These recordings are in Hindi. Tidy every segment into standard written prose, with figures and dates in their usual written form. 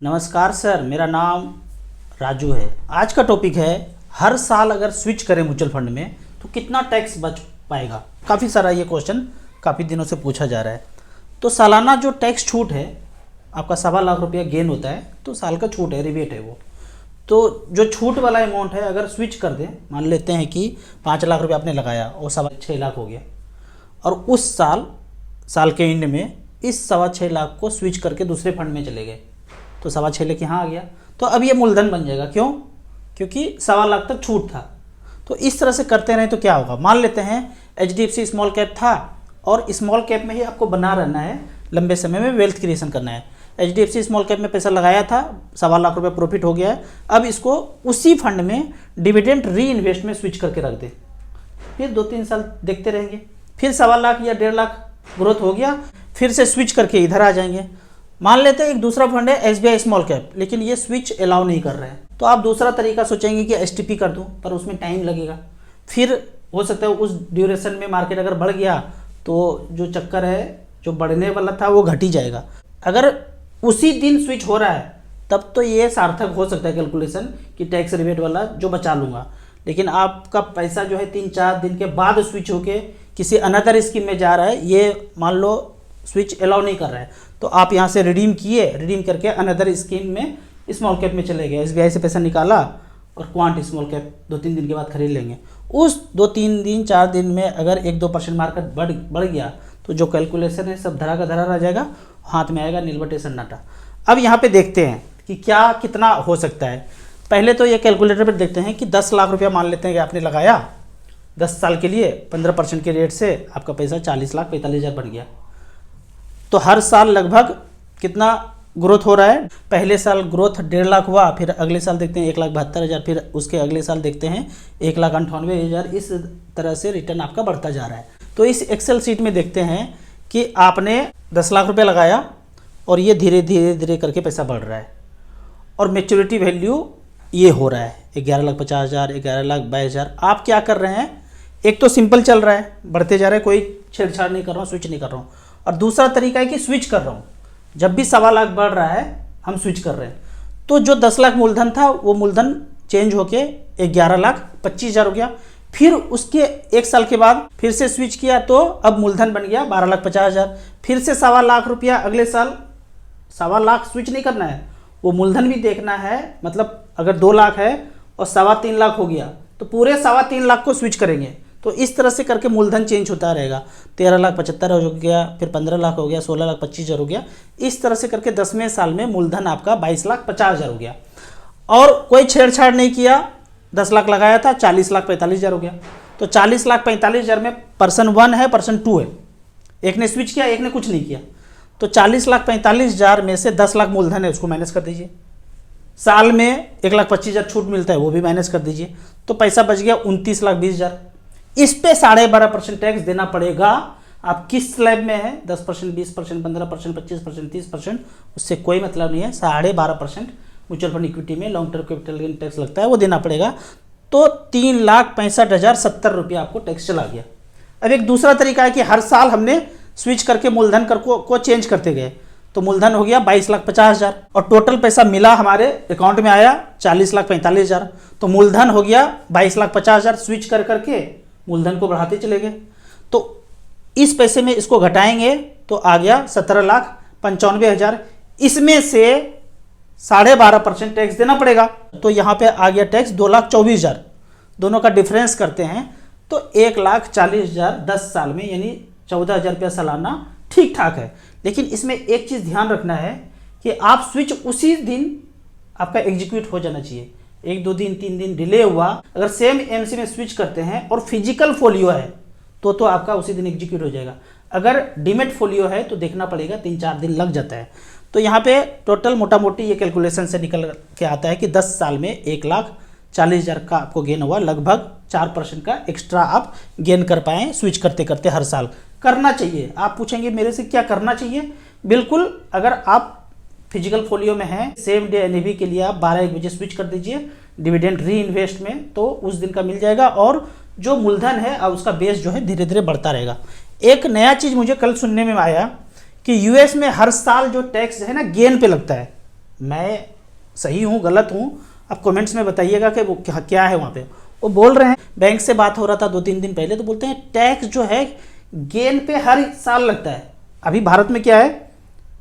नमस्कार सर, मेरा नाम राजू है। आज का टॉपिक है हर साल अगर स्विच करें म्यूचुअल फंड में तो कितना टैक्स बच पाएगा। काफ़ी सारा ये क्वेश्चन काफ़ी दिनों से पूछा जा रहा है। तो सालाना जो टैक्स छूट है आपका 1.25 लाख रुपया गेन होता है, तो साल का छूट है, रिबेट है वो। तो जो छूट वाला अमाउंट है अगर स्विच कर दें, मान लेते हैं कि 5 लाख रुपया आपने लगाया और 6.25 लाख हो गया, और उस साल के एंड में इस 6.25 लाख को स्विच करके दूसरे फंड में चले गए तो 6.25 लाख यहाँ आ गया। तो अब ये मूलधन बन जाएगा। क्यों? क्योंकि 1.25 लाख तक छूट था। तो इस तरह से करते रहें तो क्या होगा। मान लेते हैं HDFC स्मॉल कैप था और स्मॉल कैप में ही आपको बना रहना है, लंबे समय में वेल्थ क्रिएशन करना है। HDFC स्मॉल कैप में पैसा लगाया था, 1.25 लाख रुपये प्रॉफिट हो गया है। अब इसको उसी फंड में डिविडेंड री इन्वेस्ट में स्विच करके रख दे, फिर 2-3 साल देखते रहेंगे, फिर 1.25 लाख या 1.5 लाख ग्रोथ हो गया, फिर से स्विच करके इधर आ जाएंगे। मान लेते हैं एक दूसरा फंड है SBI स्मॉल कैप, लेकिन ये स्विच अलाउ नहीं कर रहे हैं, तो आप दूसरा तरीका सोचेंगे कि STP कर दूं, पर उसमें टाइम लगेगा। फिर हो सकता है उस ड्यूरेशन में मार्केट अगर बढ़ गया तो जो चक्कर है जो बढ़ने वाला था वो घट ही जाएगा। अगर उसी दिन स्विच हो रहा है तब तो ये सार्थक हो सकता है कैलकुलेशन कि टैक्स रिबेट वाला जो बचा लूँगा। लेकिन आपका पैसा जो है 3-4 दिन के बाद स्विच होके किसी अनदर स्कीम में जा रहा है, ये मान लो स्विच अलाउ नहीं कर रहा है, तो आप यहाँ से रिडीम किए, रिडीम करके अनदर स्कीम में स्मॉल कैप में चले गए, SBI से पैसा निकाला और क्वांट स्मॉल कैप 2-3 दिन के बाद खरीद लेंगे। उस 2-3 दिन 4 दिन में अगर 1-2% मार्केट बढ़ गया तो जो कैलकुलेशन है सब धरा का धरा रह जाएगा, हाथ में आएगा नीलबटे सन्नाटा। अब यहाँ पे देखते हैं कि क्या कितना हो सकता है। पहले तो ये कैलकुलेटर पर देखते हैं कि 10 लाख रुपया मान लेते हैं कि आपने लगाया 10 साल के लिए, 15% के रेट से आपका पैसा 40,45,000 बन गया। तो हर साल लगभग कितना ग्रोथ हो रहा है। पहले साल ग्रोथ 1.5 लाख हुआ, फिर अगले साल देखते हैं 1,72,000, फिर उसके अगले साल देखते हैं 1,98,000। इस तरह से रिटर्न आपका बढ़ता जा रहा है। तो इस एक्सेल सीट में देखते हैं कि आपने 10 लाख रुपये लगाया और ये धीरे धीरे करके पैसा बढ़ रहा है और मैच्योरिटी वैल्यू ये हो रहा है 11,50,000, 11,22,000। आप क्या कर रहे हैं, एक तो सिंपल चल रहा है, बढ़ते जा रहे हैं, कोई छेड़छाड़ नहीं कर रहा हूँ, स्विच नहीं कर रहा हूँ। और दूसरा तरीका है कि स्विच कर रहा हूँ, जब भी 1.25 लाख बढ़ रहा है हम स्विच कर रहे हैं। तो जो 10 लाख मूलधन था वो मूलधन चेंज होके 11,25,000 हो गया। फिर उसके 1 साल के बाद फिर से स्विच किया तो अब मूलधन बन गया 12,50,000। फिर से 1.25 लाख रुपया अगले साल, 1.25 लाख स्विच नहीं करना है, वो मूलधन भी देखना है। मतलब अगर 2 लाख है और 3.25 लाख हो गया तो पूरे 3.25 लाख को स्विच करेंगे। तो इस तरह से करके मूलधन चेंज होता रहेगा। 13,75,000 हो गया, फिर 15 लाख हो गया, 16,25,000 हो गया। इस तरह से करके 10वें साल में मूलधन आपका 22,50,000 हो गया। और कोई छेड़छाड़ नहीं किया, 10 लाख लगाया था, 40,45,000 हो गया। तो 40,45,000 में पर्सन 1 है, पर्सन 2 है, एक ने स्विच किया, एक ने कुछ नहीं किया। तो 40,45,000 में से 10 लाख मूलधन है, उसको माइनस कर दीजिए। साल में 1,25,000 छूट मिलता है, वो भी माइनस कर दीजिए। तो पैसा बच गया 29,20,000। इस पे 12.5% टैक्स देना पड़ेगा। आप किस स्लैब में है, 10%, 20%, 15%, 25%, 30%, उससे कोई मतलब नहीं है। 12.5% म्यूचुअल फंड इक्विटी में long term capital gain tax लगता है, वो देना पड़ेगा। तो 3,65,070 रुपया आपको टैक्स चला गया। अब एक दूसरा तरीका है कि हर साल हमने स्विच करके मूलधन को चेंज करते गए, तो मूलधन हो गया 22,50,000 और टोटल पैसा मिला हमारे अकाउंट में आया 40,45,000। तो मूलधन हो गया 22,50,000। स्विच कर करके मूलधन को बढ़ाते चले गए। तो इस पैसे में इसको घटाएंगे तो आ गया 17,95,000। इसमें से 12.5% टैक्स देना पड़ेगा। तो यहाँ पे आ गया टैक्स 2,24,000। दोनों का डिफरेंस करते हैं तो 1,40,000 10 साल में, यानी 14,000 रुपया सालाना ठीक ठाक है। लेकिन इसमें एक चीज़ ध्यान रखना है कि आप स्विच उसी दिन आपका एग्जीक्यूट हो जाना चाहिए। 1-2 दिन 3 दिन डिले हुआ, अगर सेम एमसी में स्विच करते हैं और फिजिकल फोलियो है तो आपका उसी दिन एग्जीक्यूट हो जाएगा। अगर डीमेट फोलियो है तो देखना पड़ेगा, 3-4 दिन लग जाता है। तो यहाँ पे टोटल मोटा मोटी ये कैलकुलेशन से निकल के आता है कि 10 साल में 1,40,000 का आपको गेन हुआ। लगभग 4% का एक्स्ट्रा आप गेन कर पाएँ स्विच करते करते। हर साल करना चाहिए। आप पूछेंगे मेरे से क्या करना चाहिए। बिल्कुल, अगर आप फिजिकल फोलियो में है, सेम डे एनएवी के लिए आप 12-1 बजे स्विच कर दीजिए डिविडेंड री इन्वेस्ट में, तो उस दिन का मिल जाएगा। और जो मूलधन है उसका बेस जो है धीरे धीरे बढ़ता रहेगा। एक नया चीज़ मुझे कल सुनने में आया कि यूएस में हर साल जो टैक्स है ना गेन पे लगता है, मैं सही हूँ गलत हूँ, आप कमेंट्स में बताइएगा कि वो क्या है वहाँ पे। वो बोल रहे हैं, बैंक से बात हो रहा था 2-3 दिन पहले, तो बोलते हैं टैक्स जो है गेन पे हर साल लगता है। अभी भारत में क्या है,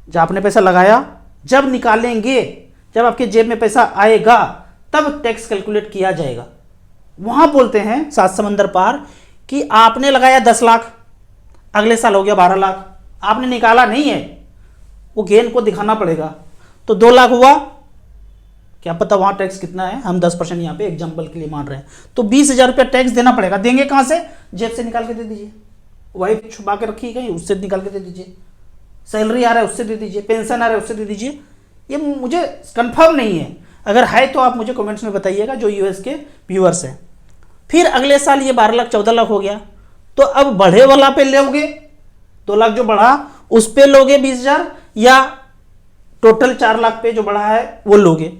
जब आपने पैसा लगाया, जब निकालेंगे, जब आपके जेब में पैसा आएगा तब टैक्स कैलकुलेट किया जाएगा। वहाँ बोलते हैं सात समंदर पार कि आपने लगाया 10 लाख, अगले साल हो गया 12 लाख, आपने निकाला नहीं है, वो गेन को दिखाना पड़ेगा। तो 2 लाख हुआ, क्या पता वहाँ टैक्स कितना है, हम 10% यहाँ पे एग्जाम्पल के लिए मान रहे हैं, तो 20,000 रुपया टैक्स देना पड़ेगा। देंगे कहाँ से? जेब से निकाल के दे दीजिए, वाइफ छुपा के रखी गई उससे निकाल के दे दीजिए, सैलरी आ रहा है उससे दे दीजिए, पेंशन आ रहा है उससे दे दीजिए। ये मुझे कंफर्म नहीं है, अगर है तो आप मुझे कमेंट्स में बताइएगा जो यूएस के व्यूअर्स हैं। फिर अगले साल ये 12 लाख 14 लाख हो गया, तो अब बढ़े वाला पे लोगे 2 लाख जो बढ़ा उस पे लोगे 20,000, या टोटल 4 लाख पे जो बढ़ा है वो लोगे।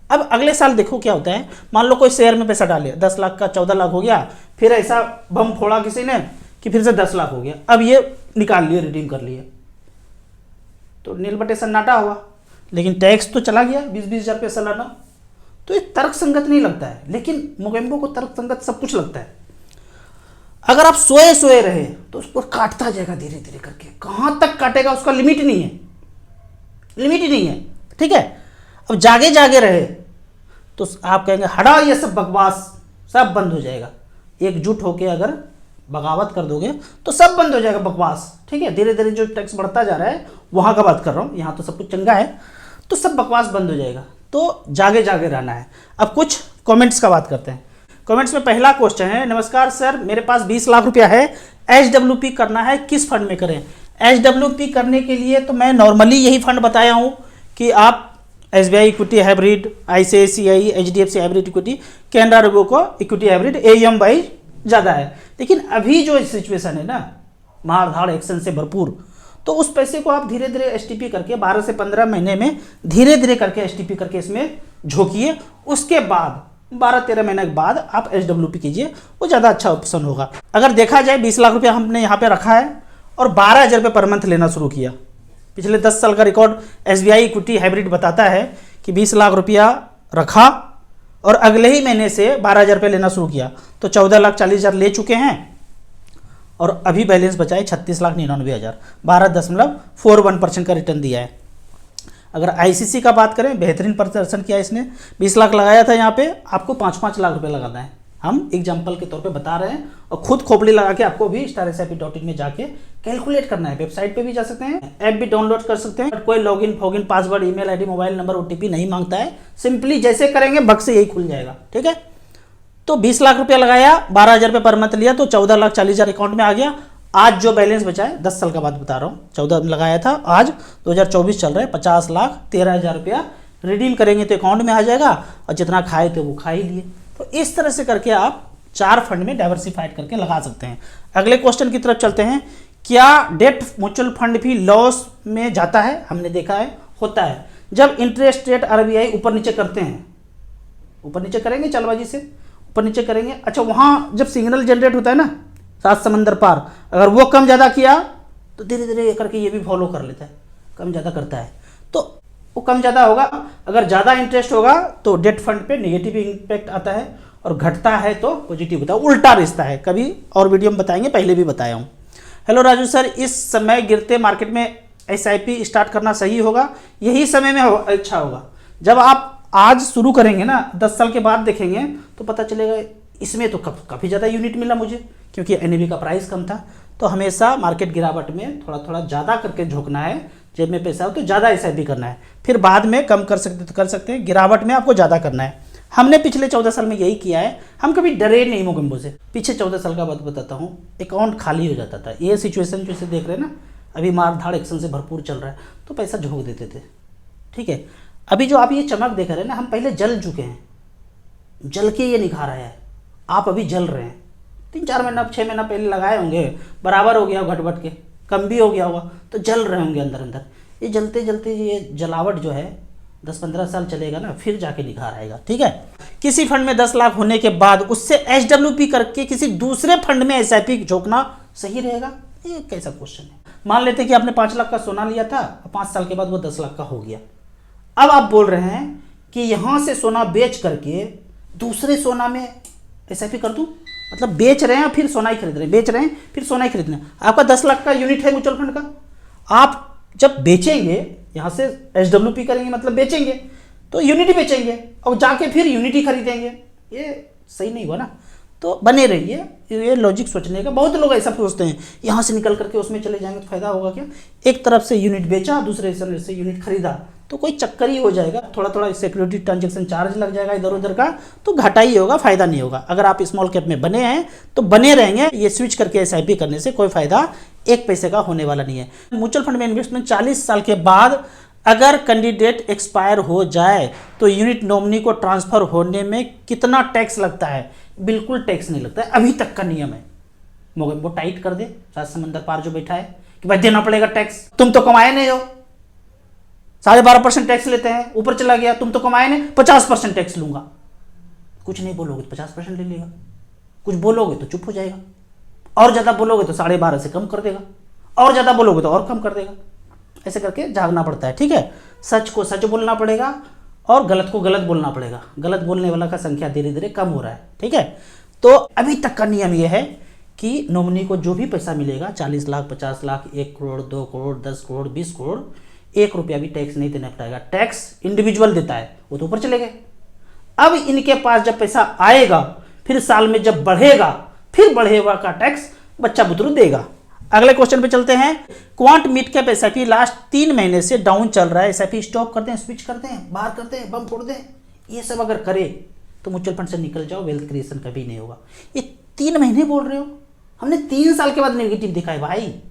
अब अगले साल देखो क्या होता है, मान लो कोई शेयर में पैसा डाले, 10 लाख का 14 लाख हो गया, फिर ऐसा बम फोड़ा किसी ने कि फिर से 10 लाख हो गया, अब ये निकाल लिए, रिडीम कर लिए, तो नील बटे सन्नाटा हुआ, लेकिन टैक्स तो चला गया 20,000 रुपये सालाना। तो ये तर्क संगत नहीं लगता है, लेकिन मोगेम्बो को तर्क संगत सब कुछ लगता है। अगर आप सोए सोए रहे तो उसको काटता जाएगा धीरे धीरे करके, कहां तक काटेगा उसका लिमिट नहीं है, लिमिट ही नहीं है, ठीक है। अब जागे जागे रहे तो आप कहेंगे हटा ये सब बकवास, सब बंद हो जाएगा। एकजुट होके अगर बगावत कर दोगे तो सब बंद हो जाएगा बकवास, ठीक है। धीरे धीरे जो टैक्स बढ़ता जा रहा है वहां का बात कर रहा हूं, यहां तो सब कुछ चंगा है, तो सब बकवास बंद हो जाएगा। तो जागे जागे रहना है। अब कुछ कमेंट्स का बात करते हैं। कमेंट्स में पहला क्वेश्चन है, नमस्कार सर, मेरे पास 20 लाख रुपया है, HWP करना है, किस फंड में करें? HWP करने के लिए तो मैं नॉर्मली यही फंड बताया हूं कि आप SBI equity hybrid, ICICI HDFC hybrid equity, Canara Robeco को इक्विटी हाइब्रिड AUM वाइज ज़्यादा है। लेकिन अभी जो सिचुएशन है ना, मार धाड़ एक्शन से भरपूर, तो उस पैसे को आप धीरे धीरे STP करके 12 से 15 महीने में धीरे धीरे करके STP करके इसमें झोंकिए। उसके बाद 12-13 महीने के बाद आप HWP कीजिए, वो ज़्यादा अच्छा ऑप्शन होगा। अगर देखा जाए 20 लाख रुपया हमने यहाँ पे रखा है और 12,000 रुपये पर मंथ लेना शुरू किया। पिछले 10 साल का रिकॉर्ड SBI इक्विटी हाइब्रिड बताता है कि 20 लाख रुपया रखा और अगले ही महीने से 12,000 रुपये लेना शुरू किया, तो 14,40,000 ले चुके हैं और अभी बैलेंस बचा है 36,99,000, 12.41% का रिटर्न दिया है। अगर ICC का बात करें, बेहतरीन प्रदर्शन किया इसने, 20 लाख लगाया था, यहाँ पे आपको 5-5 लाख रुपए लगाना है। हम एग्जाम्पल के तौर पे बता रहे हैं और खुद खोपड़ी लगा के आपको भी StarSIP.in में जाके कैलकुलेट करना है। वेबसाइट पे भी जा सकते हैं, ऐप भी डाउनलोड कर सकते हैं। कोई लॉगिन फोगिन password email ID mobile number OTP नहीं मांगता है, सिंपली जैसे करेंगे बग से यही खुल जाएगा, ठीक है। तो 20 लाख रुपया लगाया, 12,000 रुपये पर मंथ लिया, तो 14,40,000 अकाउंट में आ गया। आज जो बैलेंस बचा है, 10 साल का बात बता रहा हूँ, 14 लगाया था, आज 2024 चल रहा है, 50,13,000 रुपया रिडीम करेंगे तो अकाउंट में आ जाएगा, और जितना खाए थे वो खा ही लिए। तो इस तरह से करके आप 4 फंड में डाइवर्सिफाइड करके लगा सकते हैं। अगले क्वेश्चन की तरफ चलते हैं, क्या डेट म्यूचुअल फंड भी लॉस में जाता है? हमने देखा है होता है, जब इंटरेस्ट रेट RBI ऊपर नीचे करते हैं, ऊपर नीचे करेंगे चालबाजी से, ऊपर नीचे करेंगे। अच्छा, वहाँ जब सिग्नल जनरेट होता है ना, सात समंदर पार, अगर वो कम ज़्यादा किया तो धीरे धीरे करके ये भी फॉलो कर लेता है, कम ज़्यादा करता है, तो वो कम ज़्यादा होगा। अगर ज़्यादा इंटरेस्ट होगा तो डेट फंड पे नेगेटिव इम्पैक्ट आता है, और घटता है तो पॉजिटिव होता है, उल्टा रिश्ता है। कभी और वीडियो में बताएंगे, पहले भी बताया हूँ। हेलो राजू सर, इस समय गिरते मार्केट में SIP स्टार्ट करना सही होगा? यही समय में अच्छा होगा। जब आप आज शुरू करेंगे ना, 10 साल के बाद देखेंगे तो पता चलेगा इसमें तो काफ़ी ज़्यादा यूनिट मिला मुझे, क्योंकि NAV का प्राइस कम था। तो हमेशा मार्केट गिरावट में थोड़ा थोड़ा ज़्यादा करके झोंकना है, जेब में पैसा हो तो ज़्यादा SIP करना है, फिर बाद में कम कर सकते तो कर सकते हैं, गिरावट में आपको ज़्यादा करना है। हमने पिछले 14 साल में यही किया है, हम कभी डरे नहीं मोगेम्बो से। पीछे 14 साल का बात बताता हूँ, अकाउंट खाली हो जाता था। ये सिचुएशन जो इसे देख रहे हैं ना, अभी मार धाड़ एक्शन से भरपूर चल रहा है, तो पैसा झोंक देते थे, ठीक है। अभी जो आप ये चमक देख रहे हैं ना, हम पहले जल चुके हैं, जल के ये निखार आया है, आप अभी जल रहे हैं। 3-4 महीना 6 महीना पहले लगाए होंगे, बराबर हो गया घट बट के, कम भी हो गया होगा, तो जल रहे होंगे अंदर अंदर। ये जलते जलते ये जलावट जो है 10-15 साल चलेगा ना, फिर जाके निखार आएगा, ठीक है। किसी फंड में 10 लाख होने के बाद उससे HWP करके किसी दूसरे फंड में SIP झोंकना सही रहेगा? ये कैसा क्वेश्चन है। मान लेते कि आपने 5 लाख का सोना लिया था, 5 साल के बाद वो 10 लाख का हो गया, अब आप बोल रहे हैं कि यहाँ से सोना बेच करके दूसरे सोना में एसआईपी कर दूँ, मतलब बेच रहे हैं फिर सोना ही खरीद रहे हैं, बेच रहे हैं फिर सोना ही खरीद रहे हैं। आपका 10 लाख का यूनिट है म्यूचुअल फंड का, आप जब बेचेंगे यहाँ से एसडब्ल्यूपी करेंगे मतलब बेचेंगे तो यूनिट ही बेचेंगे और जाके फिर यूनिट ही खरीदेंगे, ये सही नहीं हुआ ना। तो बने रहिए, ये लॉजिक सोचने का। बहुत लोग ऐसा सोचते हैं यहाँ से निकल करके उसमें चले जाएंगे तो फायदा होगा क्या। एक तरफ से यूनिट बेचा, दूसरे तरफ से यूनिट खरीदा तो कोई चक्कर ही हो जाएगा, थोड़ा थोड़ा सिक्योरिटी ट्रांजेक्शन चार्ज लग जाएगा इधर उधर का, तो घाटा ही होगा, फायदा नहीं होगा। अगर आप स्मॉल कैप में बने हैं तो बने रहेंगे, ये स्विच करके एसआईपी करने से कोई फायदा एक पैसे का होने वाला नहीं है। म्यूचुअल फंड में इन्वेस्टमेंट 40 साल के बाद अगर कैंडिडेट एक्सपायर हो जाए तो यूनिट नॉमिनी को ट्रांसफर होने में कितना टैक्स लगता है? बिल्कुल टैक्स नहीं लगता है, अभी तक का नियम है। वो टाइट कर दे सात समंदर पार जो बैठा है कि भाई देना पड़ेगा टैक्स, तुम तो कमाए नहीं हो, 12.5% टैक्स लेते हैं, ऊपर चला गया, तुम तो कमाए नहीं, 50% टैक्स लूंगा। कुछ नहीं बोलोगे तो 50% ले लेगा, कुछ बोलोगे तो चुप हो जाएगा, और ज्यादा बोलोगे तो 12.5 से कम कर देगा, और ज्यादा बोलोगे तो और कम कर देगा। ऐसे करके जागना पड़ता है, ठीक है। सच को सच बोलना पड़ेगा और गलत को गलत बोलना पड़ेगा। गलत बोलने वाला का संख्या धीरे धीरे कम हो रहा है, ठीक है। तो अभी तक का नियम यह है कि नॉमिनी को जो भी पैसा मिलेगा 40 लाख 50 लाख 1 करोड़ 2 करोड़ 10 करोड़ 20 करोड़ 1 रुपया भी टैक्स नहीं देना पड़ेगा। टैक्स इंडिविजुअल देता है, वो तो ऊपर चले गए। अब इनके पास जब पैसा आएगा फिर साल में जब बढ़ेगा फिर बढ़ेगा का टैक्स बच्चा बुतरू देगा। अगले क्वेश्चन पे चलते हैं। Quant mid cap SIP last 3 महीने से डाउन चल रहा है, एसआईपी स्टॉप करते हैं, स्विच करते हैं, बाहर करते हैं, बम फोड़ दें, ये सब अगर करे तो म्यूचुअल फंड से निकल जाओ, वेल्थ क्रिएशन कभी नहीं होगा। ये 3 महीने बोल रहे हो, हमने 3 साल के बाद नेगेटिव दिखा है भाई,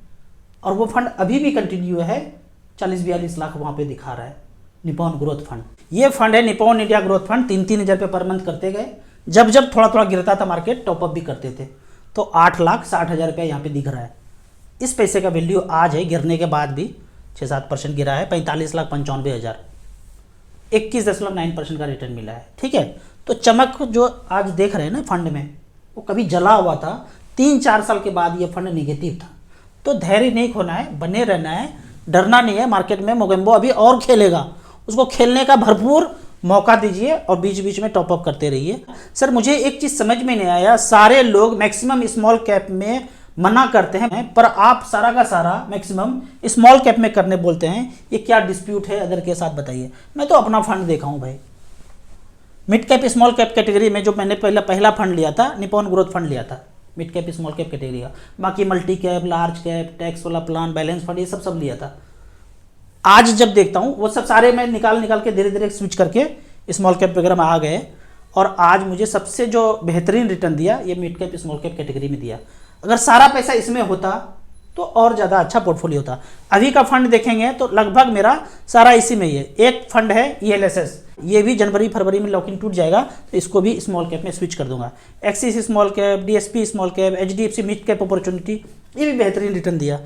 और वो फंड अभी भी कंटिन्यू है, 40-42 लाख वहां पे दिखा रहा है। निपॉन ग्रोथ फंड, ये फंड है निपॉन इंडिया ग्रोथ फंड, 3-3 हज़ार रुपये पर मंथ करते गए। जब जब थोड़ा थोड़ा गिरता था मार्केट टॉपअप भी करते थे, तो 8,60,000 रुपया यहाँ पे दिख रहा है। इस पैसे का वैल्यू आज है, गिरने के बाद भी 6-7% गिरा है, 45,95,000, 21.9% का रिटर्न मिला है, ठीक है। तो चमक जो आज देख रहे हैं ना फंड में, वो कभी जला हुआ था, 3-4 साल के बाद ये फंड निगेटिव था। तो धैर्य नहीं खोना है, बने रहना है, डरना नहीं है। मार्केट में मोगेम्बो अभी और खेलेगा, उसको खेलने का भरपूर मौका दीजिए और बीच बीच में टॉपअप करते रहिए। सर मुझे एक चीज़ समझ में नहीं आया, सारे लोग मैक्सिमम स्मॉल कैप में मना करते हैं पर आप सारा का सारा मैक्सिमम स्मॉल कैप में करने बोलते हैं, ये क्या डिस्प्यूट है अदर के साथ बताइए। मैं तो अपना फंड देखा हूँ भाई, mid cap small cap category में जो मैंने पहला फंड लिया था, निपॉन ग्रोथ फंड लिया था, mid cap small cap category का। बाकी multi cap, large cap, tax वाला प्लान, बैलेंस फंड, ये सब लिया था। आज जब देखता हूँ वो सब सारे मैं निकाल के धीरे धीरे स्विच करके स्मॉल कैप वगैरह में आ गए, और आज मुझे सबसे जो बेहतरीन रिटर्न दिया ये mid cap small cap category में दिया। अगर सारा पैसा इसमें होता तो और ज़्यादा अच्छा पोर्टफोलियो होता। अभी का फंड देखेंगे तो लगभग मेरा सारा इसी में ही है। एक फंड है ELSS, ये भी जनवरी फरवरी में लॉक इन टूट जाएगा, तो इसको भी स्मॉल कैप में स्विच कर दूंगा। Axis small cap, DSP small cap, HDFC mid cap opportunity, ये भी बेहतरीन रिटर्न दिया।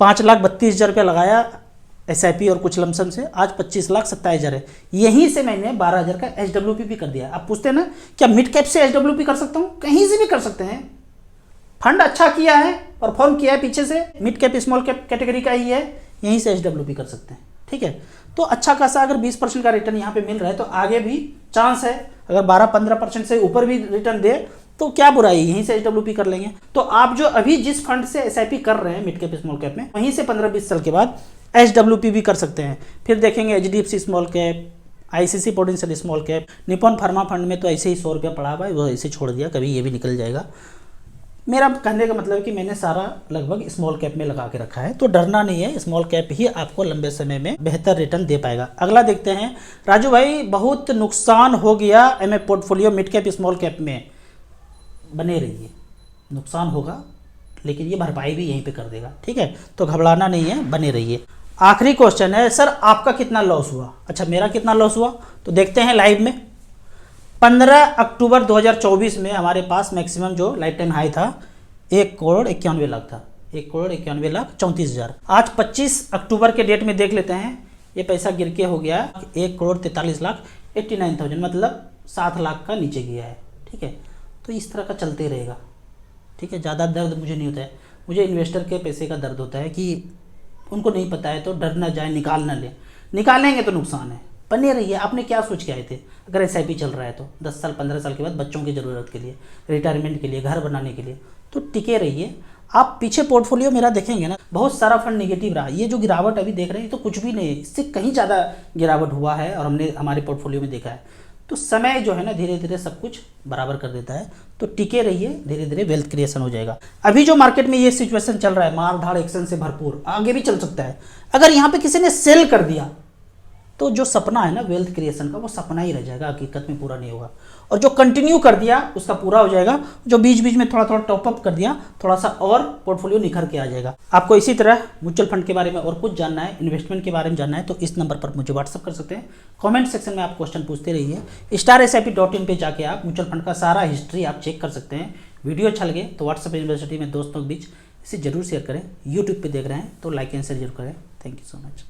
5,32,000 रुपया लगाया SIP और कुछ लमसम से, आज 25,27,000 है। यहीं से मैंने 12,000 का SWP भी कर दिया। आप पूछते हैं ना क्या मिड कैप से SWP कर सकता हूँ? कहीं से भी कर सकते हैं। फंड अच्छा किया है, परफॉर्म किया है पीछे से, mid cap small cap category का ही है, यहीं से SWP कर सकते हैं, ठीक है। तो अच्छा खासा अगर 20% का रिटर्न यहाँ पे मिल रहा है तो आगे भी चांस है, अगर 12-15% से ऊपर भी रिटर्न दे तो क्या बुराई, यहीं से SWP कर लेंगे। तो आप जो अभी जिस फंड से SIP कर रहे हैं मिड कैप स्मॉल कैप में, वहीं से 15-20 साल के बाद SWP भी कर सकते हैं। फिर देखेंगे HDFC small cap, ICC potential small cap, Nippon pharma fund में तो ऐसे ही 100 रुपया पड़ा हुआ है, वो ऐसे छोड़ दिया, कभी ये भी निकल जाएगा। मेरा कहने का मतलब है कि मैंने सारा लगभग स्मॉल कैप में लगा के रखा है, तो डरना नहीं है, स्मॉल कैप ही आपको लंबे समय में बेहतर रिटर्न दे पाएगा। अगला देखते हैं। राजू भाई बहुत नुकसान हो गया MA portfolio mid cap small cap में, बने रहिए, नुकसान होगा लेकिन ये भरपाई भी यहीं पे कर देगा, ठीक है, तो घबराना नहीं है, बने रहिए। आखिरी क्वेश्चन है, सर आपका कितना लॉस हुआ? अच्छा मेरा कितना लॉस हुआ तो देखते हैं लाइव में। 15 अक्टूबर 2024 में हमारे पास मैक्सिमम जो लाइफ टाइम हाई था 1,91,00,000 था, 1,91,34,000। आज 25 अक्टूबर के डेट में देख लेते हैं, ये पैसा गिर के हो गया 1,43,89,000, मतलब 7 लाख का नीचे गया है, ठीक है। तो इस तरह का चलते रहेगा, ठीक है। ज़्यादा दर्द मुझे नहीं होता है, मुझे इन्वेस्टर के पैसे का दर्द होता है कि उनको नहीं पता है तो डर ना जाए, निकाल ना ले। निकालेंगे तो नुकसान है। बने रहिए। आपने क्या सोच के आए थे? अगर एसआईपी चल रहा है तो 10 साल 15 साल के बाद बच्चों की ज़रूरत के लिए, रिटायरमेंट के लिए, घर बनाने के लिए, तो टिके रहिए। आप पीछे पोर्टफोलियो मेरा देखेंगे ना, बहुत सारा फंड नेगेटिव रहा। ये जो गिरावट अभी देख रहे हैं तो कुछ भी नहीं है, इससे कहीं ज़्यादा गिरावट हुआ है और हमने हमारे पोर्टफोलियो में देखा है। तो समय जो है ना धीरे धीरे सब कुछ बराबर कर देता है। तो टिके रहिए, धीरे धीरे वेल्थ क्रिएशन हो जाएगा। अभी जो मार्केट में ये सिचुएशन चल रहा है, मार धाड़ एक्शन से भरपूर, आगे भी चल सकता है। अगर यहाँ पे किसी ने सेल कर दिया तो जो सपना है ना वेल्थ क्रिएशन का, वो सपना ही रह जाएगा, हकीकत में पूरा नहीं होगा। और जो कंटिन्यू कर दिया उसका पूरा हो जाएगा। जो बीच बीच में थोड़ा थोड़ा टॉपअप कर दिया, थोड़ा सा और पोर्टफोलियो निखर के आ जाएगा। आपको इसी तरह म्यूचुअल फंड के बारे में और कुछ जानना है, इन्वेस्टमेंट के बारे में जानना है, तो इस नंबर पर मुझे व्हाट्सअप कर सकते हैं। कमेंट सेक्शन में आप क्वेश्चन पूछते रहिए। StarSIP.in पे जाके आप म्यूचुअल फंड का सारा हिस्ट्री आप चेक कर सकते हैं। वीडियो अच्छा लगे तो व्हाट्सअप यूनिवर्सिटी में दोस्तों के बीच इसे जरूर शेयर करें। यूट्यूब पर देख रहे हैं तो लाइक एंड शेयर जरूर करें। Thank you so much.